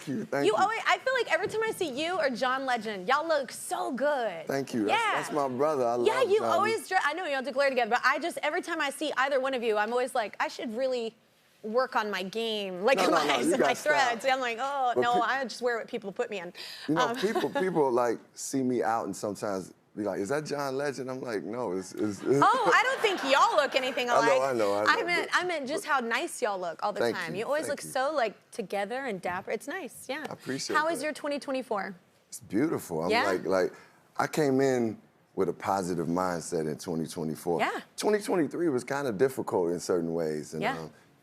Thank you. Thank you. I feel like every time I see you or John Legend, y'all look so good. Thank you. Yeah. That's my brother. I love you John. always, I know y'all declare together, but every time I see either one of you, I'm always like, I should really work on my game, like my threads. I'm like, oh, but no, I just wear what people put me in. You know, people like see me out and sometimes be like, is that John Legend? I'm like, no, it's Oh, I don't think y'all look anything alike. I know. I meant just how nice y'all look all the time. You always look so like together and dapper. It's nice, yeah. I appreciate How that. is your 2024? It's beautiful. I'm Yeah? like, I came in with a positive mindset in 2024. Yeah. 2023 was kind of difficult in certain ways. And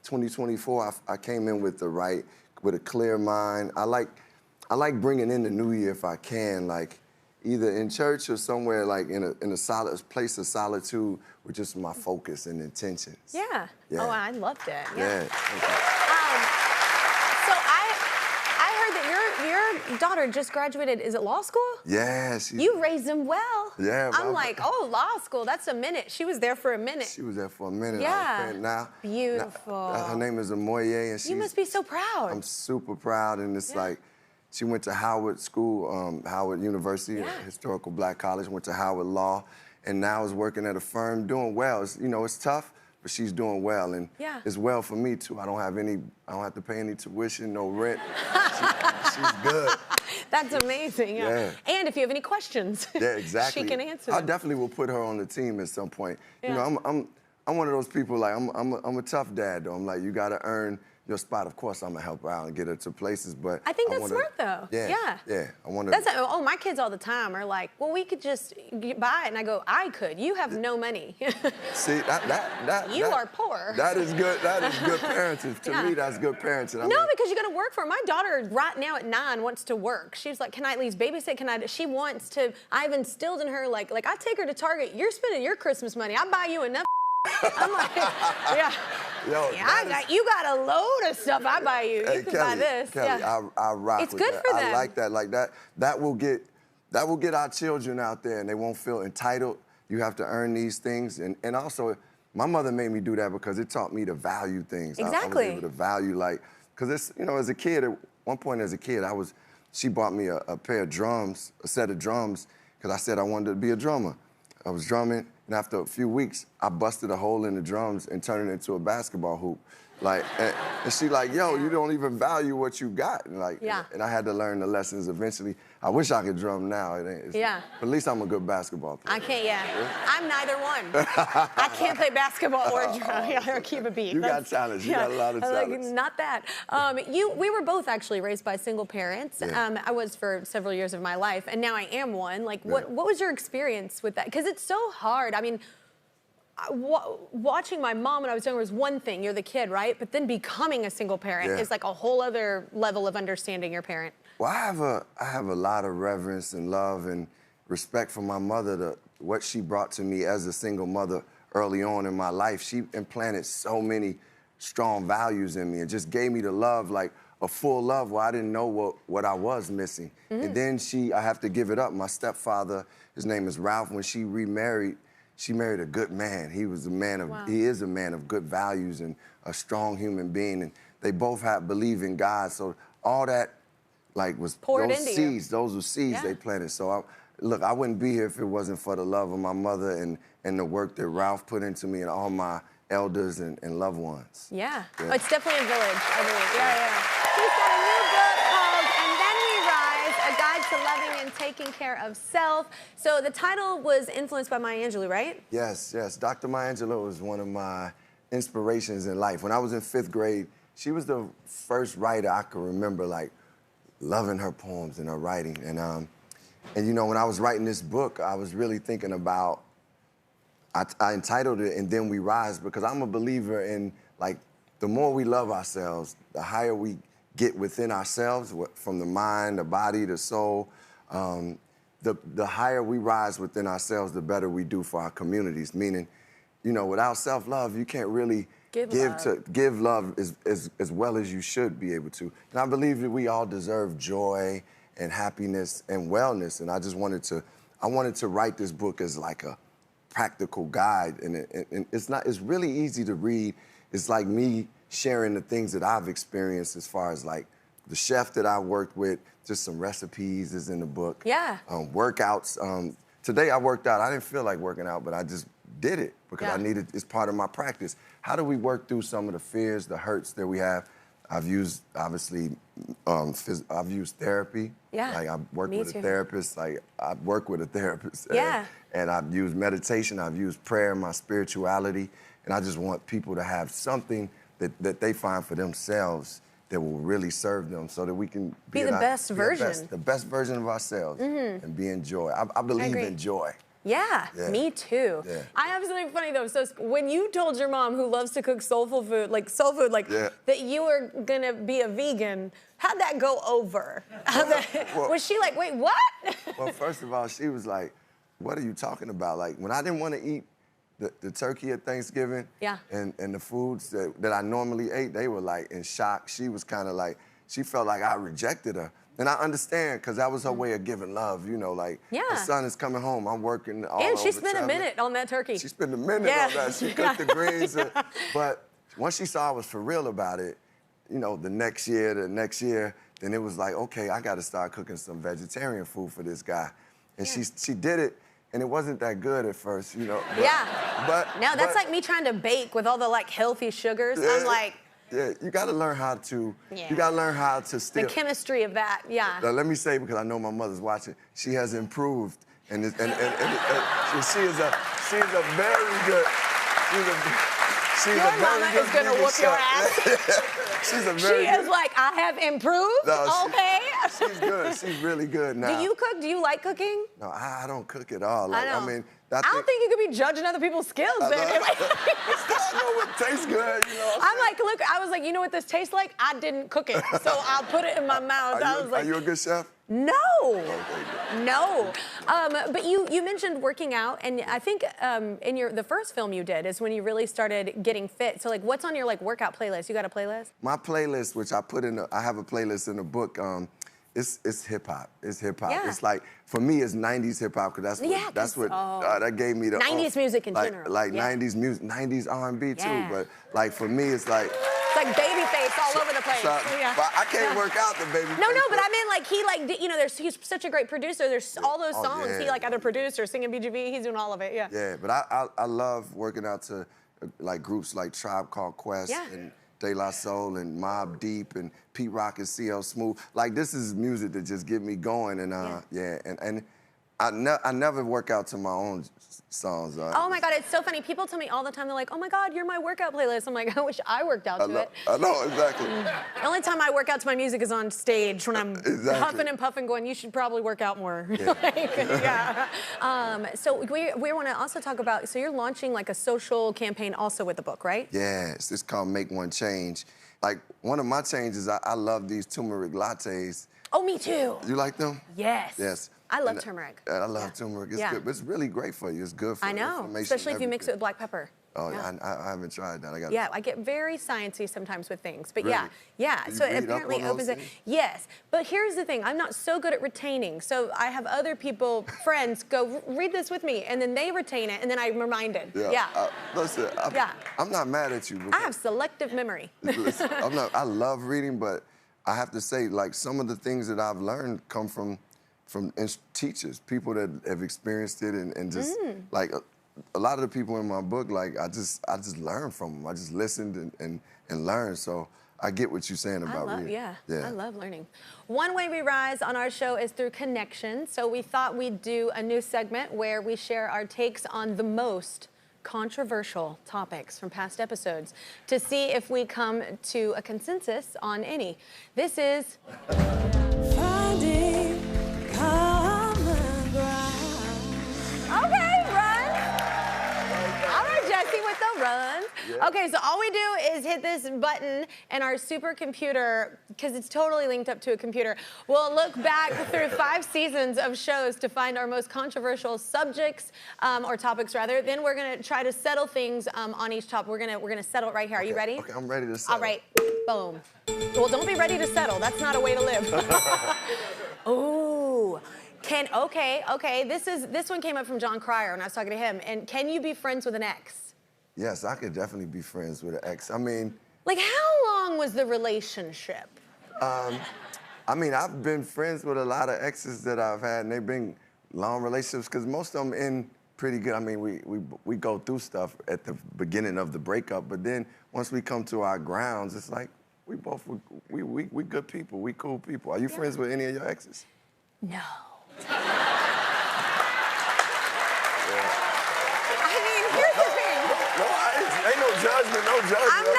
2024, I came in with a clear mind. I like bringing in the new year if I can, like either in church or somewhere like in a solid place of solitude with just my focus and intentions. Yeah. Oh, I loved it. Yeah. So I heard that your daughter just graduated, is it law school? Yeah. You raised them well. Yeah. I'm like, oh, law school, that's a minute. She was there for a minute. She was there for a minute. Yeah. Now, beautiful. Her name is Moye, and you must be so proud. I'm super proud, and it's like, she went to Howard School, Howard University, a historical black college, went to Howard Law, and now is working at a firm, doing well. It's tough, but she's doing well, and it's well for me too. I don't have to pay any tuition, no rent. She's good. That's amazing. Yeah. And if you have any questions, exactly. she can answer them. I definitely will put her on the team at some point. You know, I'm one of those people, like, I'm a tough dad, though. I'm like, you gotta earn your spot. Of course, I'm gonna help her out and get her to places, but I think that's smart, though. Yeah. I want to. Oh, my kids all the time are like, well, we could just buy it, and I go, I could. You have no money. See, you are poor. That is good. That is good parenting. To me, that's good parenting. No, because you got to work for it. My daughter, right now at 9, wants to work. She's like, can I at least babysit? She wants to. I've instilled in her like I take her to Target. You're spending your Christmas money. I buy you enough. I'm like, you got a load of stuff I buy you. You can buy this. Kelly, I rock it's with good that. for them. I like that. Like that will get our children out there, and they won't feel entitled. You have to earn these things, and also, my mother made me do that because it taught me to value things. Exactly. I was able to value, like, because it's, as a kid, at one point as a kid, she bought me a pair of drums, a set of drums, because I said I wanted to be a drummer. I was drumming, and after a few weeks, I busted a hole in the drums and turned it into a basketball hoop. Like, and she like, yo, you don't even value what you got. And and I had to learn the lessons eventually. I wish I could drum now. But at least I'm a good basketball player. I can't, I'm neither one. I can't play basketball or drum or keep a beat. You got talent. You got a lot of talent. Like, not that. We were both actually raised by single parents. I was for several years of my life, and now I am one. Like, what was your experience with that? Because it's so hard. I mean, watching my mom when I was younger was one thing, you're the kid, right? But then becoming a single parent is like a whole other level of understanding your parent. Well, I have a lot of reverence and love and respect for my mother, what she brought to me as a single mother early on in my life. She implanted so many strong values in me and just gave me the love, like a full love where I didn't know what I was missing. And then I have to give it up. My stepfather, his name is Ralph, when she remarried, she married a good man. He was a man of, he is a man of good values and a strong human being. And they both believe in God. So all that, like, was poured those into seeds. you. Those were seeds they planted. So look, I wouldn't be here if it wasn't for the love of my mother and the work that Ralph put into me and all my elders and loved ones. Yeah. Oh, it's definitely a village, I believe. He's got a new book called And Then We Rise, A Guide to Loving and Taking Care of Self. So the title was influenced by Maya Angelou, right? Yes. Dr. Maya Angelou was one of my inspirations in life. When I was in 5th grade, she was the first writer I could remember, like, loving her poems and her writing. And when I was writing this book, I was really thinking about, I entitled it, And Then We Rise, because I'm a believer in, like, the more we love ourselves, the higher we get within ourselves, from the mind, the body, the soul, the higher we rise within ourselves, the better we do for our communities. Meaning, without self-love, you can't really give love as well as you should be able to. And I believe that we all deserve joy and happiness and wellness. And I wanted to write this book as like a practical guide. And it's really easy to read. It's like me sharing the things that I've experienced as far as like the chef that I worked with, just some recipes is in the book. Yeah. Workouts. Today I worked out. I didn't feel like working out, but I just did it because I needed, it's part of my practice. How do we work through some of the fears, the hurts that we have? I've used, obviously, I've used therapy. Yeah, like I've worked with too. a therapist. Like I work with a therapist. Yeah. And I've used meditation. I've used prayer, my spirituality, and I just want people to have something that they find for themselves that will really serve them, so that we can be the best version, the best version of ourselves, and be in joy. I believe in joy. Yeah, me too. Yeah. I have something funny though. So when you told your mom, who loves to cook soul food, that you were gonna be a vegan, how'd that go over? Was she like, wait, what? Well, first of all, she was like, what are you talking about? Like, when I didn't want to eat the turkey at Thanksgiving, and the foods that I normally ate, they were like in shock. She was kind of like, she felt like I rejected her. And I understand, because that was her way of giving love, you know, like, her son is coming home, I'm working all over. And she spent a minute on that turkey. She spent a minute on that. She cooked the greens. But once she saw I was for real about it, you know, the next year, then it was like, okay, I got to start cooking some vegetarian food for this guy. And she did it, and it wasn't that good at first, you know. But, now that's like me trying to bake with all the like healthy sugars. I'm like, yeah, you got to learn how to. You got to learn how to still. The chemistry of that, Now, let me say, because I know my mother's watching, she has improved, and she is a very good. Your mama is gonna whoop your ass. She's a very. She is like, I have improved. No, okay. She's good. She's really good now. Do you cook? Do you like cooking? No, I don't cook at all. Like, I mean, I don't think you could be judging other people's skills. Then. I know what tastes good, you know. I'm like, look, I was like, you know what this tastes like? I didn't cook it, so I'll put it in my mouth. Are you a good chef? No. No. But you mentioned working out, and I think in the first film you did is when you really started getting fit. So like, what's on your like workout playlist? You got a playlist? My playlist, which I put in, I have a playlist in the book. It's hip hop. It's hip hop. Yeah. It's like, for me, it's 90s hip hop, because that's what that gave me the 90s music in general. Like 90s music, 90s R&B too. But like for me, it's like. It's like Babyface all over the place. But I can't work out the Babyface. No, but I mean, like, you know, he's such a great producer. There's all those songs. He like either produced or singing BGB. He's doing all of it. Yeah. Yeah, but I love working out to like groups like Tribe Called Quest and De La Soul and Mobb Deep and Pete Rock and CL Smooth. Like, this is music that just get me going, and and I never work out to my own songs. Oh my God, it's so funny. People tell me all the time, they're like, oh my God, you're my workout playlist. I'm like, I wish I worked out to it. I know, exactly. The only time I work out to my music is on stage when I'm huffing and puffing going, you should probably work out more. So we want to also talk about, so you're launching like a social campaign also with the book, right? Yeah, it's called Make One Change. Like, one of my changes, I love these turmeric lattes. Oh, me too. You like them? Yes. Yes. I love turmeric. I love turmeric. It's good. But it's really great for you. It's good for inflammation. Especially if you mix it with black pepper. Oh, I haven't tried that. I get very sciencey sometimes with things, but really? So it apparently opens it. Yes, but here's the thing: I'm not so good at retaining. So I have other people, friends, go read this with me, and then they retain it, and then I'm reminded. Listen, I'm not mad at you. I have selective memory. Listen, I love reading, but I have to say, like, some of the things that I've learned come from teachers, people that have experienced it, and just like a lot of the people in my book, like I just learned from them. I just listened and learned. So I get what you're saying about reading. I love learning. One way we rise on our show is through connection. So we thought we'd do a new segment where we share our takes on the most controversial topics from past episodes to see if we come to a consensus on any. This is Finding Common Ground. Okay, run. All right, Jesse with the runs. Okay, so all we do is hit this button, and our supercomputer, because it's totally linked up to a computer, will look back through 5 seasons of shows to find our most controversial subjects, or topics rather. Then we're gonna try to settle things on each topic. We're gonna settle it right here. Are you ready? Okay, I'm ready to settle. All right, boom. Well, don't be ready to settle. That's not a way to live. Ooh. Okay. This one came up from John Cryer when I was talking to him. And can you be friends with an ex? Yes, I could definitely be friends with an ex. I mean, like, how long was the relationship? I mean, I've been friends with a lot of exes that I've had, and they've been long relationships, because most of them end pretty good. I mean, we go through stuff at the beginning of the breakup, but then once we come to our grounds, it's like we good people, we cool people. Are you friends with any of your exes? No. Ain't no judgment, no judgment.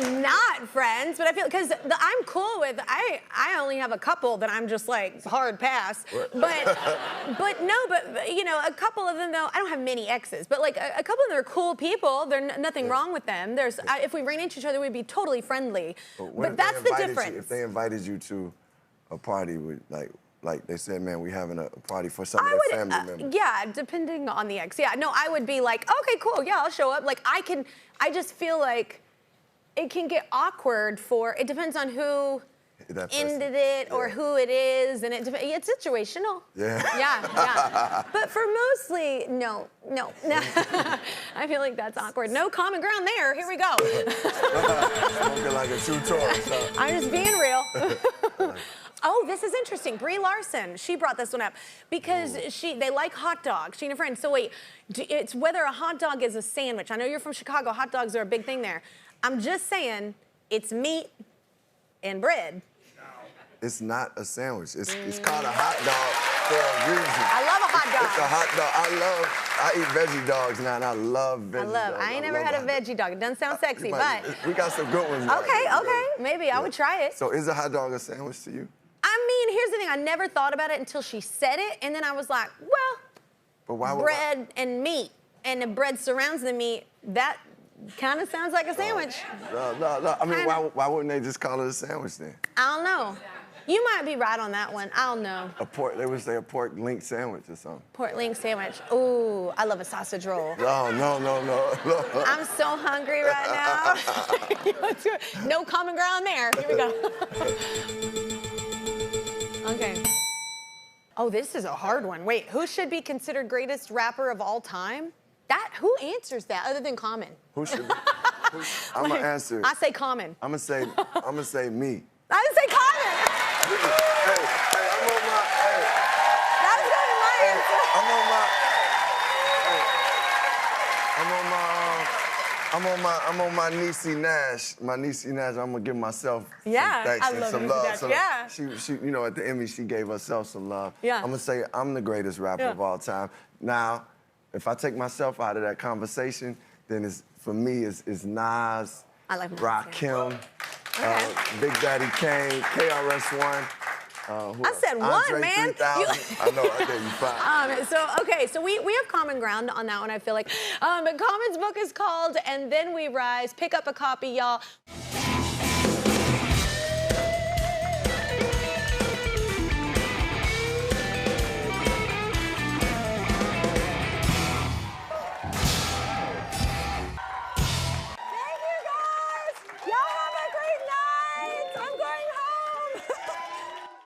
I'm not friends, but I feel, because I'm cool with, I only have a couple that I'm just like hard pass. But you know, a couple of them though, I don't have many exes, but like a couple of them are cool people. There's nothing wrong with them. If we ran into each other, we'd be totally friendly. But that's the difference. If they invited you to a party with like they said, man, we having a party for some of their family members. Yeah, depending on the ex. Yeah, no, I would be like, okay, cool, yeah, I'll show up. Like I just feel like it can get awkward it depends on who ended it or who it is, and it's situational. Yeah. Yeah. But for mostly, no. I feel like that's awkward. No common ground there. Here we go. Smoking like a true tourist. I'm just being real. Oh, this is interesting. Brie Larson, she brought this one up because they like hot dogs. She and her friend. So wait, it's whether a hot dog is a sandwich. I know you're from Chicago. Hot dogs are a big thing there. I'm just saying, it's meat and bread. It's not a sandwich. It's called a hot dog for a reason. I love a hot dog. It's a hot dog. I eat veggie dogs now, and I love veggie dogs. I ain't never had a veggie dog. It doesn't sound sexy, but we got some good ones. Okay. Maybe I would try it. So is a hot dog a sandwich to you? I mean, here's the thing. I never thought about it until she said it, and then I was like, well, but why would bread and meat, and the bread surrounds the meat. That kind of sounds like a sandwich. No. I mean, why wouldn't they just call it a sandwich then? I don't know. You might be right on that one. I don't know. They would say a pork link sandwich or something. Pork link sandwich. Ooh, I love a sausage roll. No. I'm so hungry right now. No common ground there. Here we go. Okay. Oh, this is a hard one. Wait, who should be considered greatest rapper of all time? Who answers that other than Common? Who should be? I'm gonna answer. I say Common. I'm gonna say me. I would say Common. Hey, I'm on my. Hey. That was gonna be my answer. I'm on my Niecy Nash. I'm gonna give myself some thanks I and love some Niecy love. Nash. So yeah. She, you know, at the Emmy, she gave herself some love. Yeah. I'm gonna say I'm the greatest rapper of all time. Now, if I take myself out of that conversation, then for me, it's Nas, I like Rakim, Big Daddy Kane, KRS-One. I said one, man. I know, I gave you 5. So we have common ground on that one, I feel like. But Common's book is called And Then We Rise. Pick up a copy, y'all.